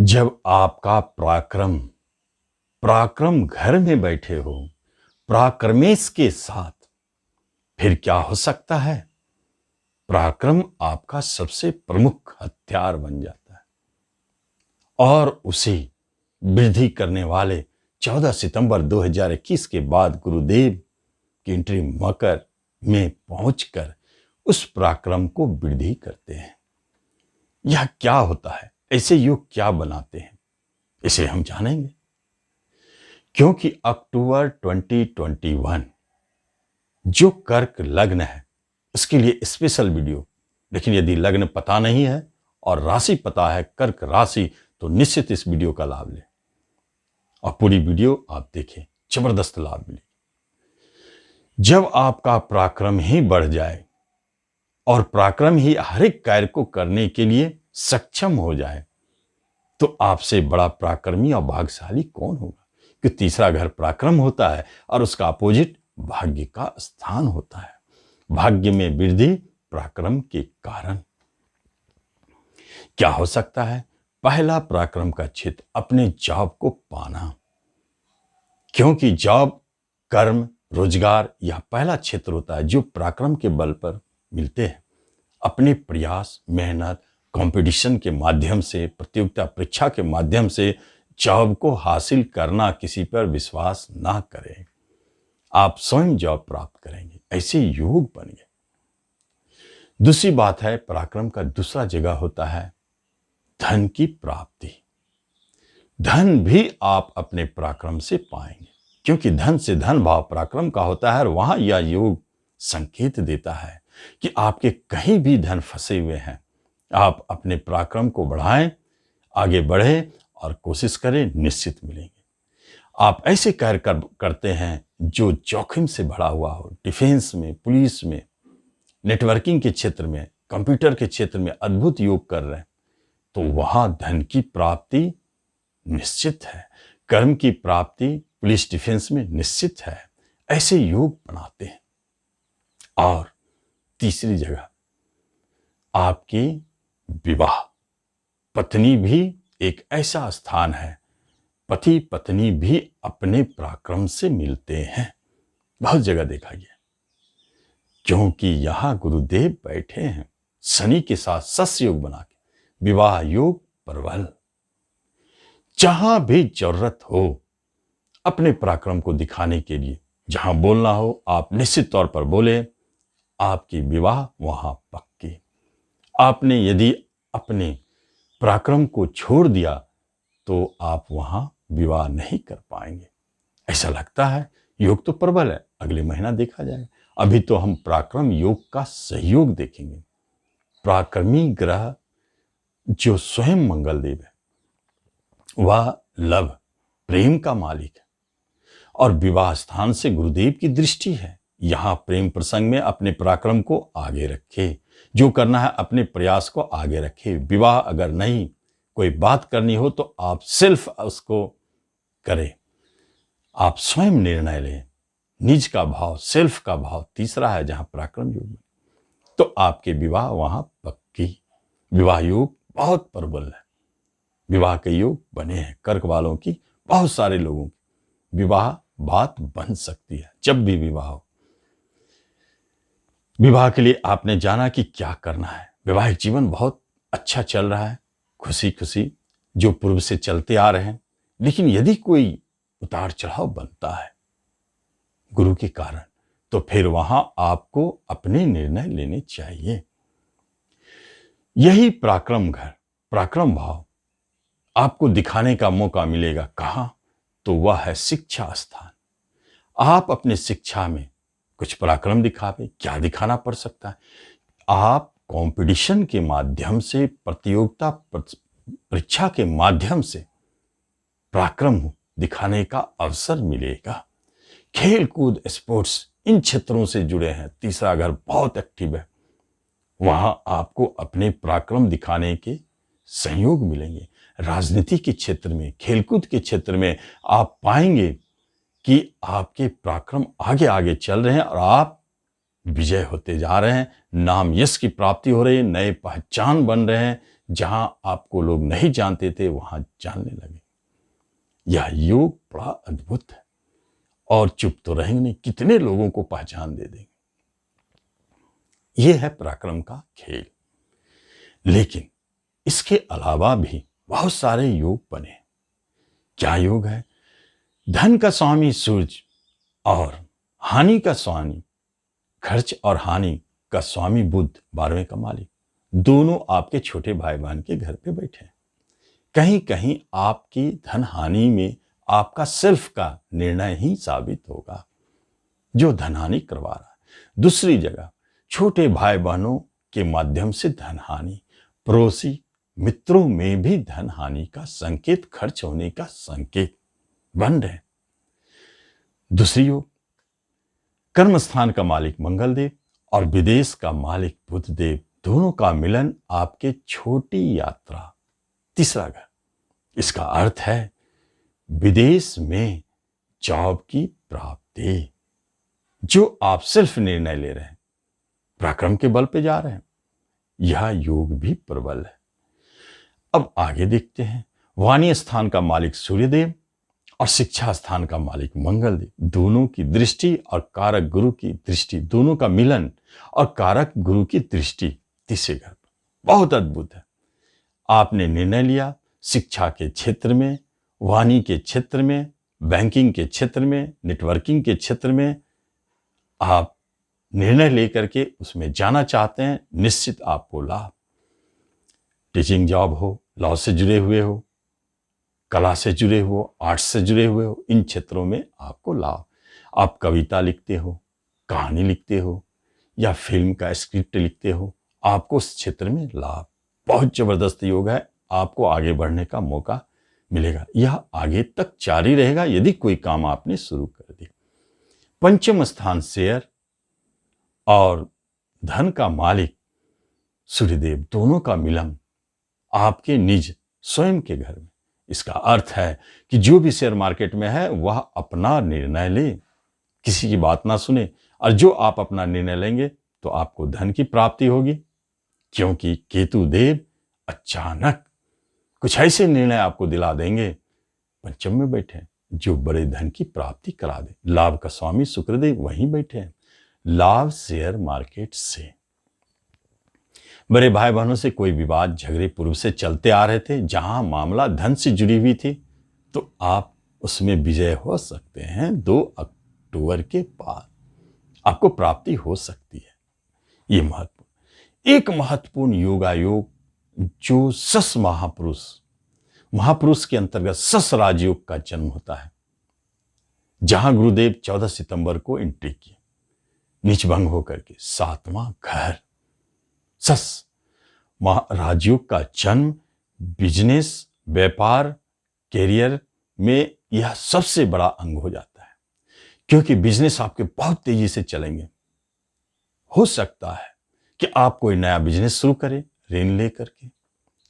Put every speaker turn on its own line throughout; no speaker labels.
जब आपका पराक्रम पराक्रम घर में बैठे हो पराक्रमेश के साथ, फिर क्या हो सकता है। पराक्रम आपका सबसे प्रमुख हथियार बन जाता है और उसे वृद्धि करने वाले 14 सितंबर 2021 के बाद गुरुदेव की एंट्री मकर में पहुंचकर उस पराक्रम को वृद्धि करते हैं। यह क्या होता है, ऐसे योग क्या बनाते हैं, इसे हम जानेंगे। क्योंकि अक्टूबर 2021 जो कर्क लग्न है उसके लिए स्पेशल वीडियो। लेकिन यदि लग्न पता नहीं है और राशि पता है कर्क राशि, तो निश्चित इस वीडियो का लाभ लें और पूरी वीडियो आप देखें, जबरदस्त लाभ मिले। जब आपका पराक्रम ही बढ़ जाए और पराक्रम ही हर एक कार्य को करने के लिए सक्षम हो जाए, तो आपसे बड़ा पराक्रमी और भाग्यशाली कौन होगा। कि तीसरा घर पराक्रम होता है और उसका अपोजिट भाग्य का स्थान होता है। भाग्य में वृद्धि पराक्रम के कारण। क्या हो सकता है। पहला पराक्रम का क्षेत्र अपने जॉब को पाना, क्योंकि जॉब कर्म रोजगार यह पहला क्षेत्र होता है जो पराक्रम के बल पर मिलते हैं। अपने प्रयास मेहनत कंपटीशन के माध्यम से, प्रतियोगिता परीक्षा के माध्यम से जॉब को हासिल करना, किसी पर विश्वास ना करें, आप स्वयं जॉब प्राप्त करेंगे, ऐसे योग बनिए। दूसरी बात है, पराक्रम का दूसरा जगह होता है धन की प्राप्ति। धन भी आप अपने पराक्रम से पाएंगे, क्योंकि धन से धन भाव पराक्रम का होता है। और वहां यह योग संकेत देता है कि आपके कहीं भी धन फंसे हुए हैं, आप अपने पराक्रम को बढ़ाएं, आगे बढ़े और कोशिश करें, निश्चित मिलेंगे। आप ऐसे कार्य करते हैं जो जोखिम से भरा हुआ हो, डिफेंस में, पुलिस में, नेटवर्किंग के क्षेत्र में, कंप्यूटर के क्षेत्र में अद्भुत योग कर रहे हैं, तो वहां धन की प्राप्ति निश्चित है। कर्म की प्राप्ति पुलिस डिफेंस में निश्चित है। ऐसे योग बनाते हैं। और तीसरी जगह आपकी विवाह, पत्नी भी एक ऐसा स्थान है, पति पत्नी भी अपने पराक्रम से मिलते हैं। बहुत जगह देखा गया, क्योंकि यहां गुरुदेव बैठे हैं शनि के साथ सस योग बना के, विवाह योग प्रबल। जहां भी जरूरत हो अपने पराक्रम को दिखाने के लिए, जहां बोलना हो आप निश्चित तौर पर बोले, आपकी विवाह वहां पक्की। आपने यदि अपने पराक्रम को छोड़ दिया तो आप वहां विवाह नहीं कर पाएंगे। ऐसा लगता है योग तो प्रबल है, अगले महीना देखा जाएगा। अभी तो हम पराक्रम योग का सहयोग देखेंगे। पराक्रमी ग्रह जो स्वयं मंगल देव है, वह लव प्रेम का मालिक है और विवाह स्थान से गुरुदेव की दृष्टि है। यहां प्रेम प्रसंग में अपने पराक्रम को आगे रखे, जो करना है अपने प्रयास को आगे रखे। विवाह अगर नहीं कोई बात करनी हो तो आप सिर्फ उसको करें, आप स्वयं निर्णय लें। निज का भाव, सेल्फ का भाव तीसरा है जहां पराक्रम योग, तो आपके विवाह वहां पक्की। विवाह योग बहुत प्रबल है। विवाह के योग बने हैं कर्क वालों की, बहुत सारे लोगों की विवाह बात बन सकती है। जब भी विवाह हो, विवाह के लिए आपने जाना कि क्या करना है। वैवाहिक जीवन बहुत अच्छा चल रहा है, खुशी खुशी जो पूर्व से चलते आ रहे हैं। लेकिन यदि कोई उतार चढ़ाव बनता है गुरु के कारण, तो फिर वहां आपको अपने निर्णय लेने चाहिए। यही पराक्रम घर, पराक्रम भाव आपको दिखाने का मौका मिलेगा। कहां? तो वह है शिक्षा स्थान। आप अपने शिक्षा में कुछ पराक्रम दिखावे। क्या दिखाना पड़ सकता है? आप कंपटीशन के माध्यम से, प्रतियोगिता परीक्षा के माध्यम से पराक्रम दिखाने का अवसर मिलेगा। खेल कूद स्पोर्ट्स इन क्षेत्रों से जुड़े हैं, तीसरा घर बहुत एक्टिव है, वहां आपको अपने पराक्रम दिखाने के सहयोग मिलेंगे। राजनीति के क्षेत्र में, खेलकूद के क्षेत्र में आप पाएंगे कि आपके पराक्रम आगे आगे चल रहे हैं और आप विजय होते जा रहे हैं। नाम यश की प्राप्ति हो रही है, नए पहचान बन रहे हैं। जहां आपको लोग नहीं जानते थे वहां जानने लगे। यह योग बड़ा अद्भुत है और चुप तो रहेंगे नहीं, कितने लोगों को पहचान दे देंगे। यह है पराक्रम का खेल। लेकिन इसके अलावा भी बहुत सारे योग बने। क्या योग है? धन का स्वामी सूर्य और हानि का स्वामी, खर्च और हानि का स्वामी बुध, 12वें का मालिक, दोनों आपके छोटे भाई बहन के घर पे बैठे हैं। कहीं कहीं आपकी धन हानि में आपका सेल्फ का निर्णय ही साबित होगा जो धन हानि करवा रहा है। दूसरी जगह छोटे भाई बहनों के माध्यम से धन हानि, पड़ोसी मित्रों में भी धन हानि का संकेत, खर्च होने का संकेत बन रहे। दूसरी ओर कर्म स्थान का मालिक मंगलदेव और विदेश का मालिक बुधदेव, दोनों का मिलन आपके छोटी यात्रा, तीसरा घर। इसका अर्थ है विदेश में जॉब की प्राप्ति, जो आप सिर्फ निर्णय ले रहे हैं, पराक्रम के बल पे जा रहे हैं। यह योग भी प्रबल है। अब आगे देखते हैं। वाणी स्थान का मालिक सूर्यदेव और शिक्षा स्थान का मालिक मंगलदेव, दोनों की दृष्टि और कारक गुरु की दृष्टि, दोनों का मिलन और कारक गुरु की दृष्टि तीसरे घर पर, बहुत अद्भुत है। आपने निर्णय लिया शिक्षा के क्षेत्र में, वाणी के क्षेत्र में, बैंकिंग के क्षेत्र में, नेटवर्किंग के क्षेत्र में आप निर्णय लेकर के उसमें जाना चाहते हैं, निश्चित आपको लाभ। टीचिंग जॉब हो, लॉ से जुड़े हुए हो, कला से जुड़े हो, आर्ट्स से जुड़े हुए हो, इन क्षेत्रों में आपको लाभ। आप कविता लिखते हो, कहानी लिखते हो या फिल्म का स्क्रिप्ट लिखते हो, आपको उस क्षेत्र में लाभ। बहुत जबरदस्त योग है, आपको आगे बढ़ने का मौका मिलेगा। यह आगे तक जारी रहेगा यदि कोई काम आपने शुरू कर दिया। पंचम स्थान शेयर और धन का मालिक सूर्यदेव, दोनों का मिलन आपके निज स्वयं के घर में। इसका अर्थ है कि जो भी शेयर मार्केट में है वह अपना निर्णय ले, किसी की बात ना सुने, और जो आप अपना निर्णय लेंगे तो आपको धन की प्राप्ति होगी, क्योंकि केतु देव अचानक कुछ ऐसे निर्णय आपको दिला देंगे पंचम में बैठे जो बड़े धन की प्राप्ति करा दे। लाभ का स्वामी शुक्रदेव वहीं बैठे हैं। लाभ शेयर मार्केट से। बड़े भाई बहनों से कोई विवाद झगड़े पूर्व से चलते आ रहे थे, जहां मामला धन से जुड़ी हुई थी, तो आप उसमें विजय हो सकते हैं। 2 अक्टूबर के बाद आपको प्राप्ति हो सकती है। ये महत्वपूर्ण, एक महत्वपूर्ण योगायोग जो सस महापुरुष के अंतर्गत सस राजयोग का जन्म होता है, जहां गुरुदेव 14 सितंबर को एंट्री की, नीचभंग होकर के 7वां घर सस राजयोग का जन्म। बिजनेस, व्यापार, कैरियर में यह सबसे बड़ा अंग हो जाता है, क्योंकि बिजनेस आपके बहुत तेजी से चलेंगे। हो सकता है कि आप कोई नया बिजनेस शुरू करें, ऋण लेकर के,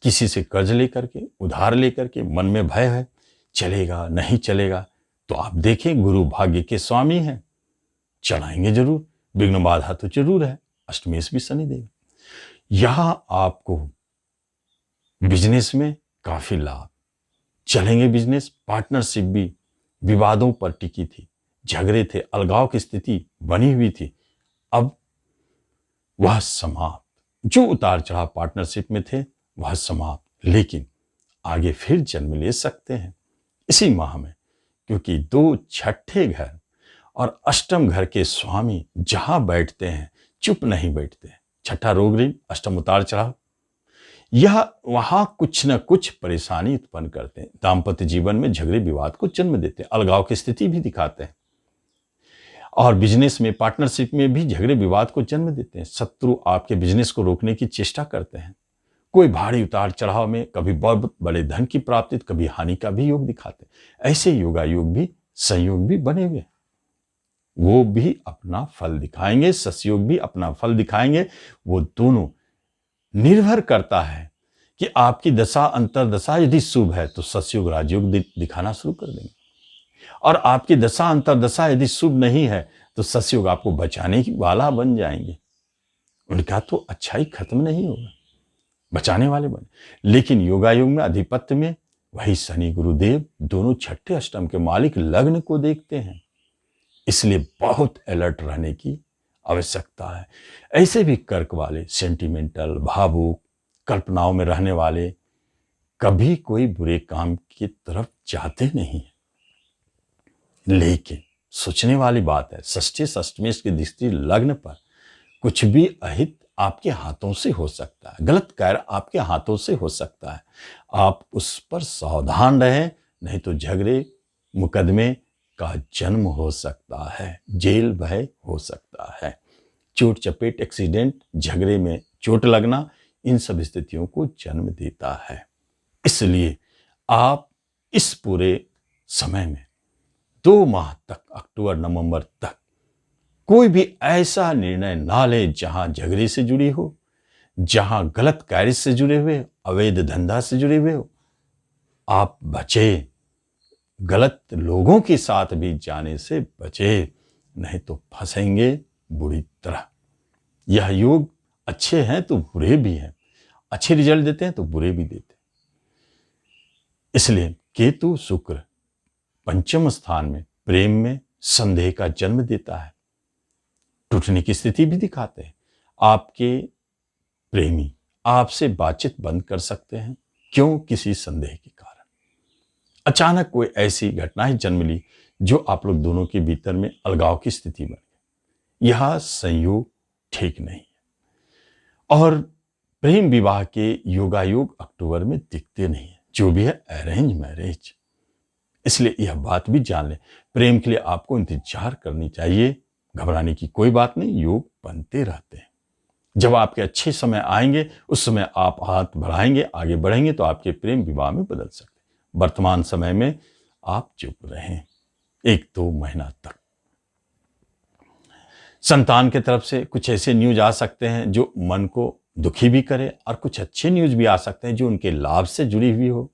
किसी से कर्ज लेकर के, उधार लेकर के, मन में भय है चलेगा नहीं चलेगा, तो आप देखें गुरु भाग्य के स्वामी हैं, चलाएंगे जरूर, विघ्न बाधा तो जरूर है, अष्टमेश भी शनिदेव। यहां आपको बिजनेस में काफी लाभ, चलेंगे बिजनेस। पार्टनरशिप भी विवादों पर टिकी थी, झगड़े थे, अलगाव की स्थिति बनी हुई थी, अब वह समाप्त। जो उतार चढ़ाव पार्टनरशिप में थे वह समाप्त, लेकिन आगे फिर जन्म ले सकते हैं इसी माह में, क्योंकि 2 छठे घर और अष्टम घर के स्वामी जहां बैठते हैं चुप नहीं बैठते हैं। छठा रोग ऋण, अष्टम उतार चढ़ाव, यह वहां कुछ न कुछ परेशानी उत्पन्न करते हैं। दाम्पत्य जीवन में झगड़े विवाद को जन्म देते हैं, अलगाव की स्थिति भी दिखाते हैं, और बिजनेस में, पार्टनरशिप में भी झगड़े विवाद को जन्म देते हैं। शत्रु आपके बिजनेस को रोकने की चेष्टा करते हैं। कोई भारी उतार चढ़ाव में कभी बहुत बड़े धन की प्राप्ति, कभी हानि का भी योग दिखाते हैं। ऐसे योगायोग भी, संयोग भी बने हुए हैं, वो भी अपना फल दिखाएंगे, ससयोग भी अपना फल दिखाएंगे। वो दोनों निर्भर करता है कि आपकी दशा अंतरदशा यदि शुभ है तो ससयोग राजयोग दिखाना शुरू कर देंगे, और आपकी दशा अंतरदशा यदि शुभ नहीं है तो ससयोग आपको बचाने वाला बन जाएंगे। उनका तो अच्छाई खत्म नहीं होगा। बचाने वाले बने। लेकिन योगा योग में अधिपत्य में वही शनि गुरुदेव दोनों छठे अष्टम के मालिक लग्न को देखते हैं, इसलिए बहुत अलर्ट रहने की आवश्यकता है। ऐसे भी कर्क वाले सेंटिमेंटल, भावुक, कल्पनाओं में रहने वाले कभी कोई बुरे काम की तरफ जाते नहीं है। लेकिन सोचने वाली बात है, षष्ठी षष्टमेश की दृष्टि लग्न पर, कुछ भी अहित आपके हाथों से हो सकता है, गलत कार्य आपके हाथों से हो सकता है। आप उस पर सावधान रहें, नहीं तो झगड़े मुकदमे का जन्म हो सकता है, जेल भय हो सकता है। चोट चपेट, एक्सीडेंट, झगड़े में चोट लगना, इन सब स्थितियों को जन्म देता है। इसलिए आप इस पूरे समय में 2 माह तक, अक्टूबर नवंबर तक, कोई भी ऐसा निर्णय ना ले जहां झगड़े से जुड़ी हो, जहां गलत कार्य से जुड़े हुए, अवैध धंधा से जुड़े हुए हो। आप बचे, गलत लोगों के साथ भी जाने से बचे, नहीं तो फंसेंगे बुरी तरह। यह योग अच्छे हैं तो बुरे भी हैं, अच्छे रिजल्ट देते हैं तो बुरे भी देते हैं। इसलिए केतु शुक्र पंचम स्थान में प्रेम में संदेह का जन्म देता है, टूटने की स्थिति भी दिखाते हैं। आपके प्रेमी आपसे बातचीत बंद कर सकते हैं, क्यों? किसी संदेह के कारण। अचानक कोई ऐसी घटनाएं जन्म ली जो आप लोग दोनों के भीतर में अलगाव की स्थिति बन गई। यह संयोग ठीक नहीं है। और प्रेम विवाह के योगायोग अक्टूबर में दिखते नहीं है, जो भी है अरेंज मैरिज। इसलिए यह बात भी जान लें, प्रेम के लिए आपको इंतजार करनी चाहिए, घबराने की कोई बात नहीं, योग बनते रहते हैं। जब आपके अच्छे समय आएंगे, उस समय आप हाथ बढ़ाएंगे, आगे बढ़ेंगे तो आपके प्रेम विवाह में बदल सकते हैं। वर्तमान समय में आप चुप रहें 1-2 महीना तक। संतान की तरफ से कुछ ऐसे न्यूज आ सकते हैं जो मन को दुखी भी करे, और कुछ अच्छे न्यूज भी आ सकते हैं जो उनके लाभ से जुड़ी हुई हो।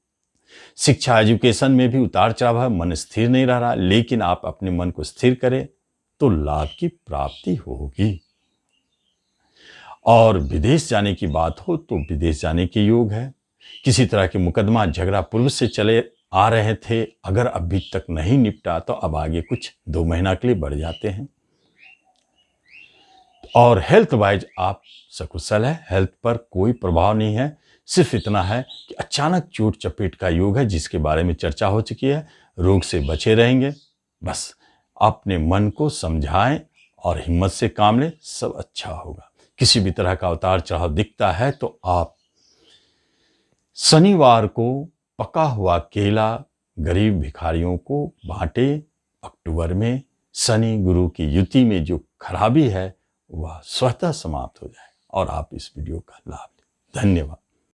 शिक्षा एजुकेशन में भी उतार चढ़ाव है, मन स्थिर नहीं रह रहा, लेकिन आप अपने मन को स्थिर करें तो लाभ की प्राप्ति होगी। और विदेश जाने की बात हो तो विदेश जाने के योग है। किसी तरह के मुकदमा झगड़ा पूर्व से चले आ रहे थे, अगर अभी तक नहीं निपटा तो अब आगे कुछ 2 महीना के लिए बढ़ जाते हैं। और हेल्थ वाइज आप सकुशल है, हेल्थ पर कोई प्रभाव नहीं है। सिर्फ इतना है कि अचानक चोट चपेट का योग है, जिसके बारे में चर्चा हो चुकी है। रोग से बचे रहेंगे। बस अपने मन को समझाएं और हिम्मत से काम लें, सब अच्छा होगा। किसी भी तरह का उतार चढ़ाव दिखता है तो आप शनिवार को पका हुआ केला गरीब भिखारियों को बांटे। अक्टूबर में शनि गुरु की युति में जो खराबी है वह स्वतः समाप्त हो जाए और आप इस वीडियो का लाभ लें। धन्यवाद।